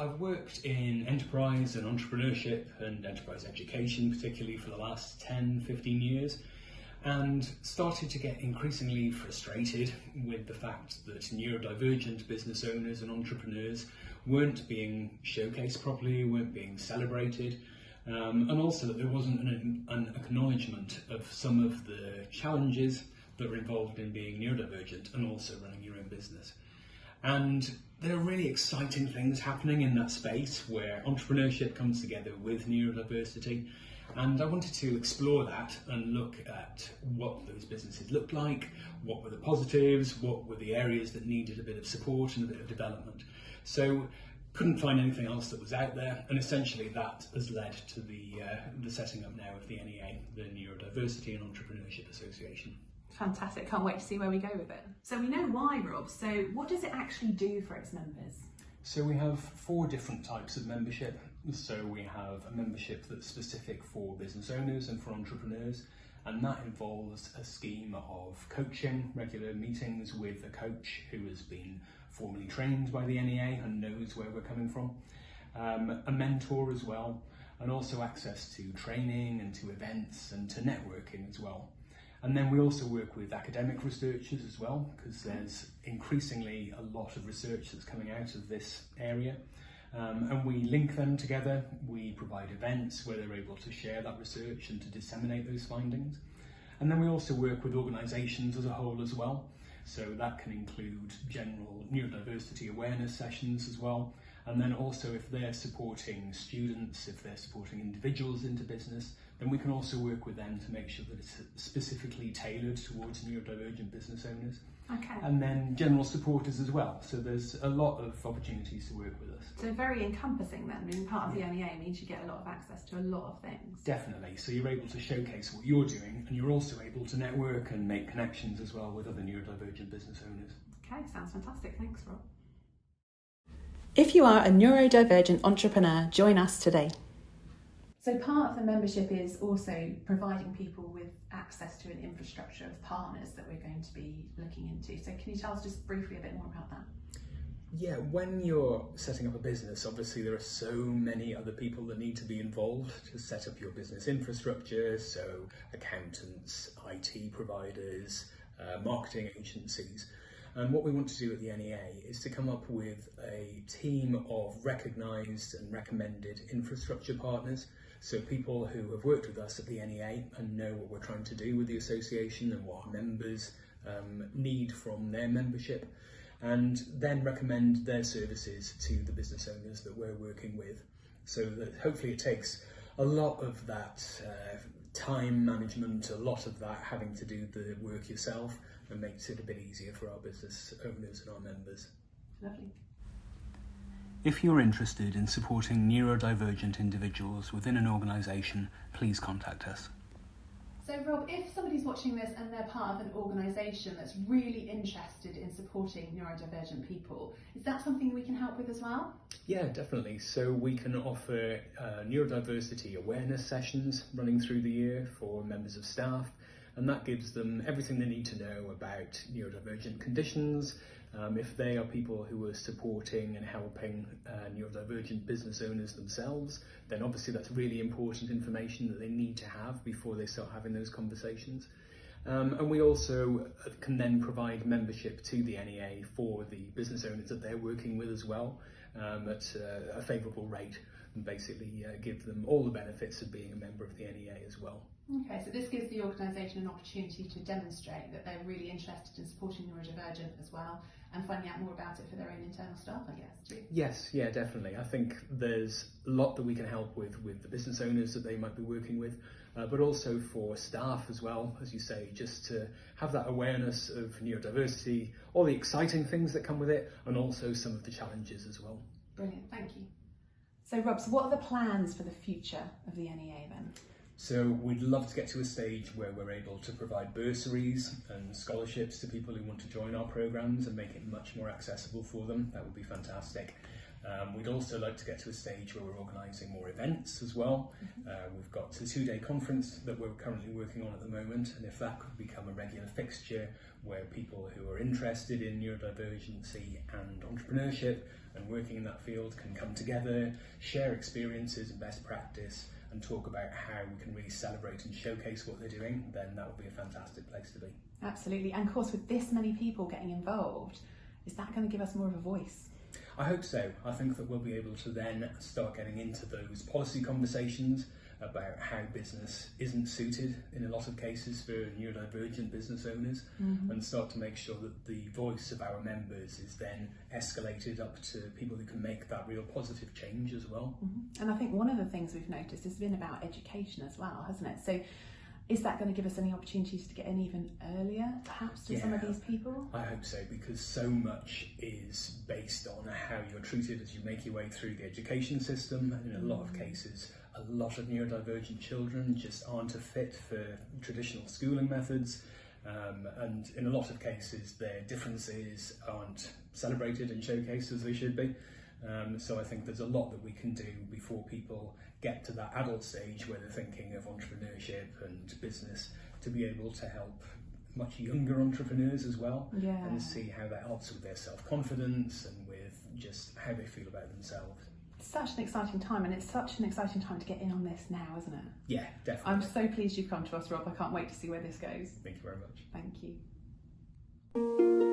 I've worked in enterprise and entrepreneurship and enterprise education, particularly for the last 10, 15 years, and started to get increasingly frustrated with the fact that neurodivergent business owners and entrepreneurs weren't being showcased properly, weren't being celebrated, and also that there wasn't an acknowledgement of some of the challenges that are involved in being neurodivergent and also running your own business. And there are really exciting things happening in that space where entrepreneurship comes together with neurodiversity. And I wanted to explore that and look at what those businesses looked like, what were the positives, what were the areas that needed a bit of support and a bit of development. So couldn't find anything else that was out there, and essentially that has led to the setting up now of the NEA, the Neurodiversity and Entrepreneurship Association. Fantastic, can't wait to see where we go with it. So we know why, Rob, so what does it actually do for its members? So we have 4 different types of membership. So we have a membership that's specific for business owners and for entrepreneurs, and that involves a scheme of coaching, regular meetings with a coach who has been formally trained by the NEA and knows where we're coming from, a mentor as well, and also access to training and to events and to networking as well. And then we also work with academic researchers as well, because there's increasingly a lot of research that's coming out of this area. And we link them together, we provide events where they're able to share that research and to disseminate those findings. And then we also work with organisations as a whole as well. So that can include general neurodiversity awareness sessions as well. And then also if they're supporting students, if they're supporting individuals into business, then we can also work with them to make sure that it's specifically tailored towards neurodivergent business owners. Okay. And then general supporters as well. So there's a lot of opportunities to work with us. So very encompassing then. Being part of the NEA means you get a lot of access to a lot of things. Definitely. So you're able to showcase what you're doing, and you're also able to network and make connections as well with other neurodivergent business owners. Okay, sounds fantastic. Thanks, Rob. If you are a neurodivergent entrepreneur, join us today. So part of the membership is also providing people with access to an infrastructure of partners that we're going to be looking into. So can you tell us just briefly a bit more about that? Yeah, when you're setting up a business, obviously there are so many other people that need to be involved to set up your business infrastructure. So accountants, IT providers, marketing agencies. And what we want to do at the NEA is to come up with a team of recognised and recommended infrastructure partners. So people who have worked with us at the NEA and know what we're trying to do with the association and what our members need from their membership, and then recommend their services to the business owners that we're working with. So that hopefully it takes a lot of that time management, a lot of that having to do the work yourself, and makes it a bit easier for our business owners and our members. Lovely. If you're interested in supporting neurodivergent individuals within an organisation, please contact us. So Rob, if somebody's watching this and they're part of an organisation that's really interested in supporting neurodivergent people, is that something we can help with as well? Yeah, definitely. So we can offer neurodiversity awareness sessions running through the year for members of staff, and that gives them everything they need to know about neurodivergent conditions. If they are people who are supporting and helping neurodivergent business owners themselves, then obviously that's really important information that they need to have before they start having those conversations. And we also can then provide membership to the NEA for the business owners that they're working with as well, at a favourable rate, and basically give them all the benefits of being a member of the NEA as well. Okay, so this gives the organisation an opportunity to demonstrate that they're really interested in supporting neurodivergent as well, and finding out more about it for their own internal staff, I guess, too. Yes, yeah, definitely. I think there's a lot that we can help with the business owners that they might be working with, but also for staff as well, as you say, just to have that awareness of neurodiversity, all the exciting things that come with it, and also some of the challenges as well. Brilliant, thank you. So Rob, so what are the plans for the future of the NEA then? So we'd love to get to a stage where we're able to provide bursaries and scholarships to people who want to join our programmes and make it much more accessible for them. That would be fantastic. We'd also like to get to a stage where we're organising more events as well. We've got a 2-day conference that we're currently working on at the moment, and if that could become a regular fixture where people who are interested in neurodivergency and entrepreneurship and working in that field can come together, share experiences and best practice, and talk about how we can really celebrate and showcase what they're doing, then that would be a fantastic place to be. Absolutely, and of course with this many people getting involved, is that going to give us more of a voice? I hope so. I think that we'll be able to then start getting into those policy conversations about how business isn't suited in a lot of cases for neurodivergent business owners, and start to make sure that the voice of our members is then escalated up to people who can make that real positive change as well. And I think one of the things we've noticed has been about education as well, hasn't it? So is that going to give us any opportunities to get in even earlier, perhaps, to some of these people? I hope so, because so much is based on how you're treated as you make your way through the education system. In a lot of cases, a lot of neurodivergent children just aren't a fit for traditional schooling methods, and in a lot of cases their differences aren't celebrated and showcased as they should be. So I think there's a lot that we can do before people get to that adult stage where they're thinking of entrepreneurship and business, to be able to help much younger entrepreneurs as well, and see how that helps with their self-confidence and with just how they feel about themselves. It's such an exciting time, and it's such an exciting time to get in on this now, isn't it? Yeah, definitely. I'm so pleased you've come to us, Rob. I can't wait to see where this goes. Thank you very much. Thank you.